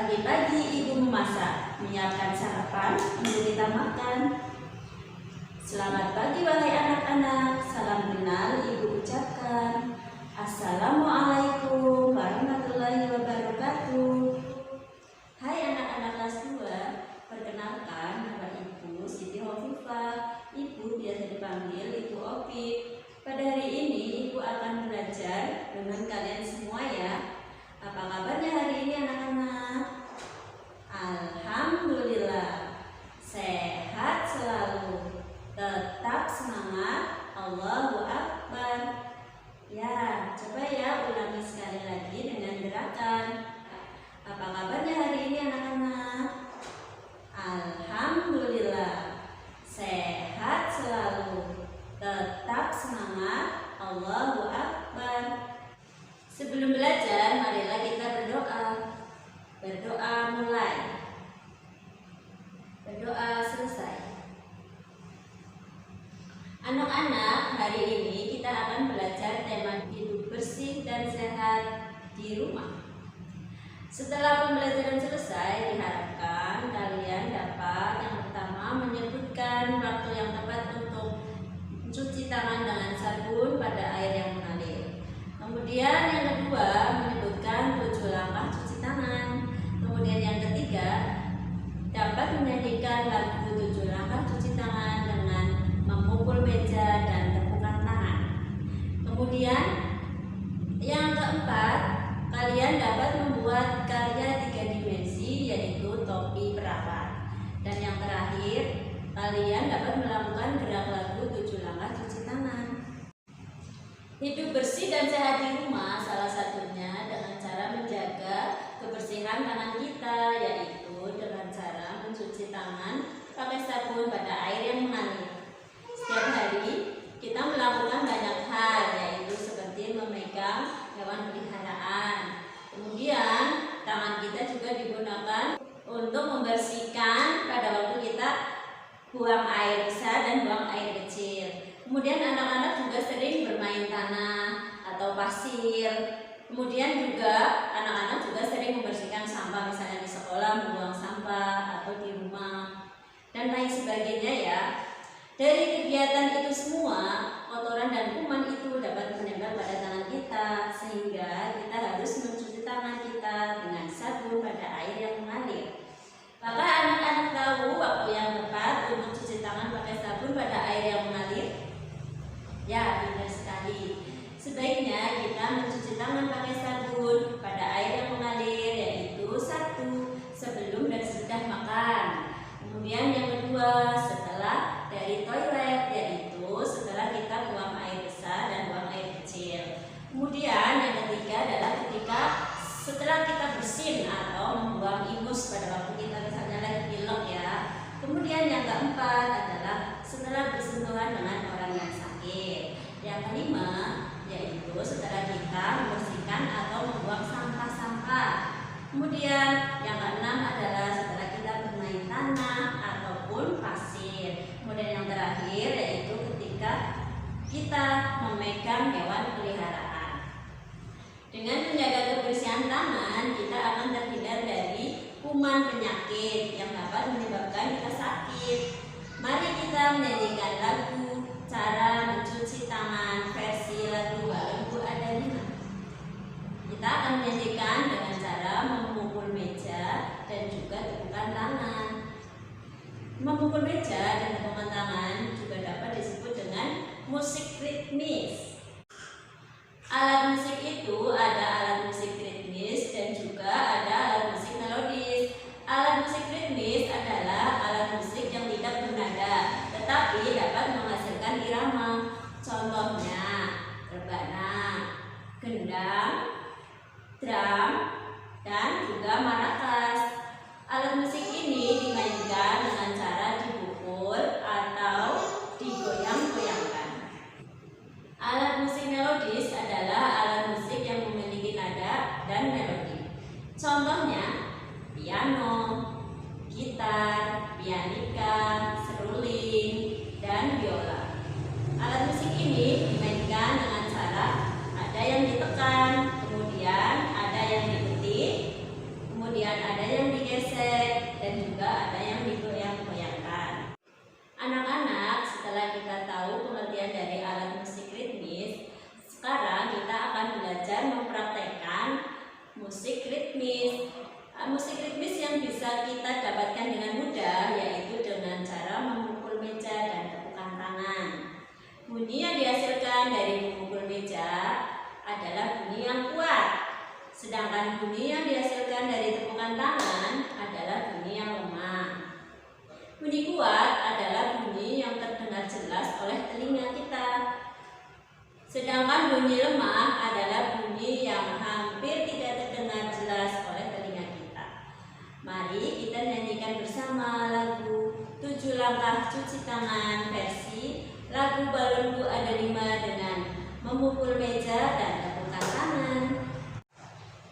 Pagi-pagi ibu memasak, menyiapkan sarapan untuk kita makan. Selamat pagi wahai anak-anak, salam kenal ibu ucapkan. Assalamualaikum warahmatullahi wabarakatuh. Hai anak-anak kelas 2, perkenalkan nama ibu Siti Hovifah. Ibu biasa dipanggil Ibu Opi. Pada hari ini ibu akan belajar dengan kalian semua ya. Apa kabarnya hari ini anak-anak? Alhamdulillah, sehat selalu, tetap semangat, Allahu Akbar. Ya, coba ya ulangi sekali lagi dengan gerakan. Apa kabarnya hari ini anak-anak? Alhamdulillah, sehat selalu, tetap semangat, Allahu Akbar. Sebelum belajar, marilah kita berdoa. Berdoa mulai. Berdoa selesai. Anak-anak, hari ini kita akan belajar tema hidup bersih dan sehat di rumah. Setelah pembelajaran selesai, diharapkan kalian dapat yang pertama menyebutkan waktu yang tepat untuk mencuci tangan dengan sabun pada air yang mengalir. Kemudian yang kedua, menyebutkan 7 langkah cuci tangan. Kemudian yang ketiga, dapat menyanyikan lagu 7 langkah cuci tangan dengan memukul meja dan tepukan tangan. Kemudian yang keempat, kalian dapat membuat karya 3 dimensi yaitu topi perawat. Dan yang terakhir, kalian dapat melakukan gerak lagu 7 langkah cuci tangan. Hidup bersih dan sehat di rumah salah satunya dengan cara menjaga kebersihan tangan kita, yaitu dengan cara mencuci tangan pakai sabun pada air yang mengalir. Setiap hari kita melakukan banyak hal, yaitu seperti memegang hewan peliharaan. Kemudian tangan kita juga digunakan untuk membersihkan pada waktu kita buang air besar dan buang air kecil. Kemudian anak-anak juga sering bermain tanah atau pasir. Kemudian juga anak-anak juga sering membersihkan sampah, misalnya di sekolah membuang sampah atau di rumah dan lain sebagainya ya. Dari kegiatan itu semua, kotoran dan kuman itu dapat menempel pada tangan kita, sehingga kita harus mencuci tangan kita dengan sabun pada air yang mengalir. Apakah anak-anak tahu waktu yang tepat untuk cuci tangan pakai sabun pada air yang mengalir? Ya, benar sekali. Sebaiknya kita mencuci tangan pakai sabun pada air yang mengalir, yaitu 1. Sebelum dan sesudah makan. Kemudian yang kedua, setelah dari toilet, yaitu setelah kita buang air besar dan buang air kecil. Kemudian yang ketiga adalah ketika setelah kita bersin atau membuang ingus pada waktu kita misalnya lagi pilek ya. Kemudian yang keempat adalah setelah bersentuhan dengan orang yang sakit. Yang kelima yaitu setelah kita membersihkan atau membuang sampah-sampah. Kemudian yang keenam adalah setelah kita bermain tanah ataupun pasir. Kemudian yang terakhir yaitu ketika kita memegang hewan peliharaan. Dengan menjaga kebersihan tangan, kita akan terhindar dari kuman penyakit yang dapat menyebabkan kita sakit. Mari kita menyanyikan lagu cara mencuci tangan versi lagu Lagu Ada 5. Kita akan menyanyikan dengan cara memukul meja dan juga tepukan tangan. Memukul meja dan tepukan tangan juga dapat disebut dengan musik ritmis. Alat musik itu ada alat musik ritmis dan juga ada alat musik melodis. Alat musik ritmis adalah alat musik yang tidak bernada, tetapi dapat menghasilkan irama. Contohnya rebana, gendang, drum, dan juga maracas. Alat musik ini dimainkan dengan cara dipukul atau digoyang-goyangkan. Alat musik melodis adalah alat musik yang memiliki nada dan melodi. Contohnya piano, gitar, pianika, seruling, dan biola. Alat musik ini dimainkan dengan cara ada yang ditekan, kemudian ada yang dipetik, kemudian kemudian ada yang digesek, dan juga ada yang digoyang-goyangkan. Anak-anak, setelah kita tahu pengertian dari alat musik ritmis, sekarang kita akan belajar mempraktekkan musik ritmis. Musik ritmis yang bisa kita dapatkan dengan mudah yaitu dengan cara memukul meja dan tepukan tangan. Bunyi yang dihasilkan dari memukul meja adalah bunyi yang kuat, sedangkan bunyi yang dihasilkan dari tepukan tangan adalah bunyi yang lemah. Bunyi kuat adalah bunyi yang terdengar jelas oleh telinga kita, sedangkan bunyi lemah adalah bunyi yang hampir tidak terdengar jelas oleh telinga kita. Mari kita nyanyikan bersama lagu 7 Langkah Cuci Tangan versi lagu Balonku Ada 5 dengan memukul meja dan tepukan tangan.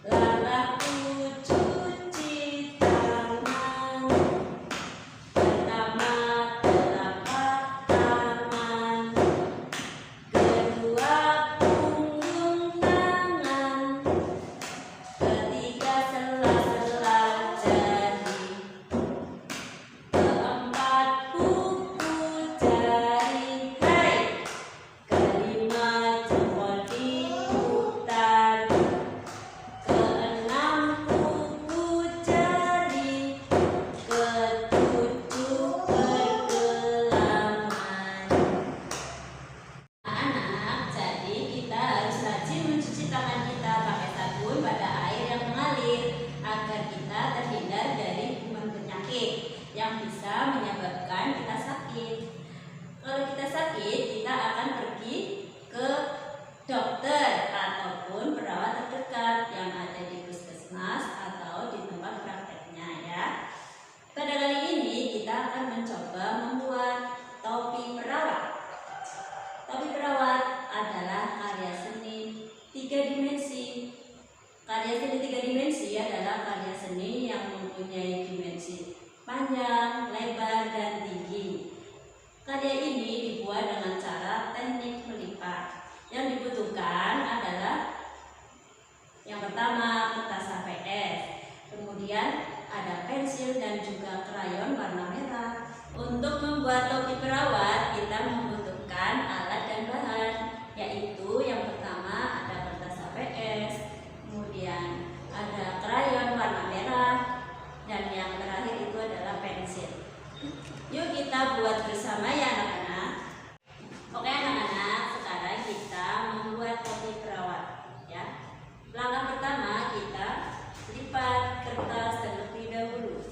Langkahku cuci tangan, pertama telapak tangan, kedua punggung tangan, ketiga sela-sela jari, keempat kuku jari, kelima jempol diputar, keenam kuku jari, ketujuh pergelangan. Anak-anak, jadi kita harus rajin mencuci tangan kita pakai sabun pada air yang mengalir agar kita terhindar dari kuman penyakit yang bisa menyebabkan kita sakit. Kalau kita sakit, kita akan pergi ke dokter ataupun perawat terdekat yang ada di puskesmas atau di tempat prakteknya ya. Pada kali ini kita akan mencoba membuat topi perawat. Topi perawat adalah karya seni 3 dimensi. Karya seni 3 dimensi adalah karya seni yang mempunyai dimensi panjang, lebar, dan tinggi. Karya ini dibuat dengan cara teknik melipat. Yang dibutuhkan adalah yang pertama kertas HVS, kemudian ada pensil dan juga krayon warna merah. Untuk membuat topi perawat kita membutuhkan alat dan bahan, yaitu yang pertama ada kertas HVS, kemudian ada krayon warna merah, dan yang terakhir itu adalah pensil. Yuk kita buat bersama ya anak-anak. Oke anak-anak, sekarang kita membuat topi perawat ya. Langkah pertama kita lipat kertas terlebih dahulu.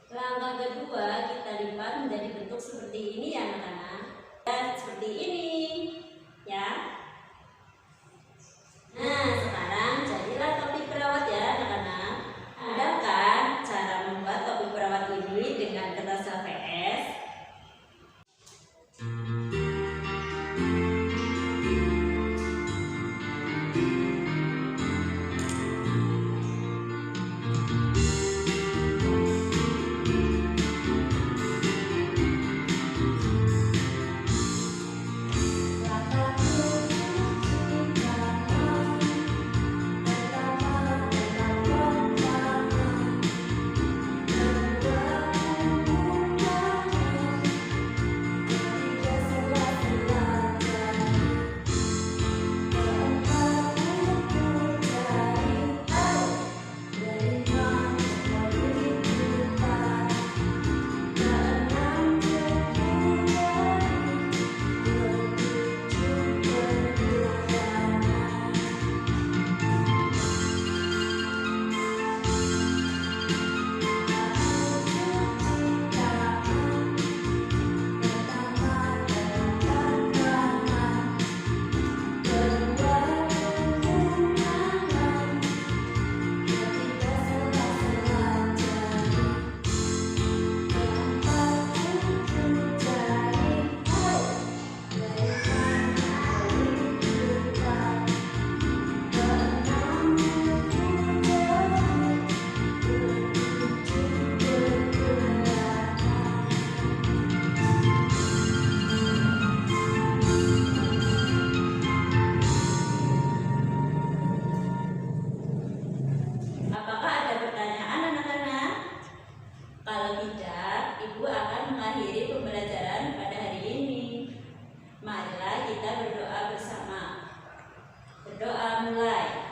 Langkah kedua kita lipat menjadi bentuk Kalau tidak, Ibu akan mengakhiri pembelajaran pada hari ini. Marilah kita berdoa bersama. Berdoa mulai.